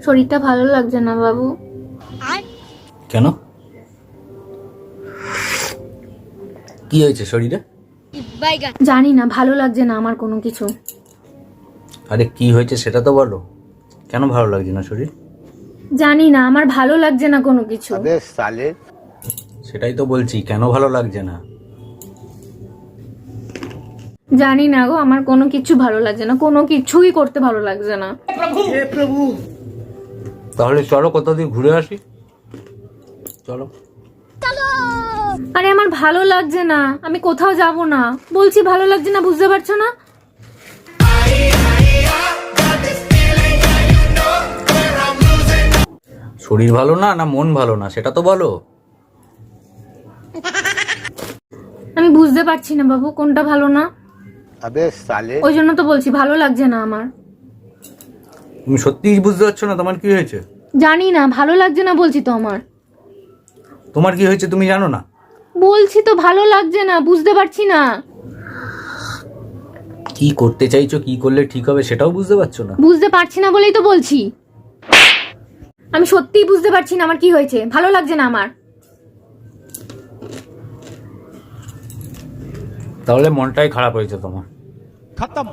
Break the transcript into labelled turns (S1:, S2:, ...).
S1: শরীরটা ভালো লাগছে না বাবু।
S2: কেন, কি হয়েছে শরীরে?
S1: জানি না, ভালো লাগছে না আমার কোনো কিছু।
S2: আরে কি হয়েছে সেটা তো বলো, কেন ভালো লাগছে না শরীর?
S1: জানি না, আমার ভালো লাগছে না কোনো কিছু।
S2: সেটাই তো বলছি, কেন ভালো লাগছে না?
S1: জানি না গো, আমার কোনো কিছু ভালো লাগছে না, কোনো কিছুই করতে ভালো লাগছে না।
S2: তাহলে চলো কোথাও দিয়ে ঘুরে আসি, চলো।
S1: আরে আমার ভালো লাগছে না, আমি কোথাও যাব না বলছি, ভালো লাগছে না, বুঝতে পারছো না?
S2: শরীর ভালো না, না মন ভালো না, সেটা তো বলো।
S1: আমি বুঝতে পারছি না বাবু, কোনটা ভালো না। ওই জন্য তো বলছি ভালো লাগছে না আমার।
S2: তুমি সত্যিই বুঝতে পারছো না তোমার কি হয়েছে?
S1: জানি না, ভালো লাগছে না বলছি তো আমার।
S2: তোমার কি হয়েছে তুমি জানো না?
S1: বলছি তো ভালো লাগছে না, বুঝতে পারছি না।
S2: কি করতে চাইছো, কি করলে ঠিক হবে সেটাও বুঝতে পারছো না?
S1: বুঝতে পারছি না বলেই তো বলছি, আমি সত্যিই বুঝতে পারছি না আমার কি হয়েছে, ভালো লাগছে না আমার।
S2: তাহলে মনটাই খারাপ হয়েছে তোমার।
S3: खत्म।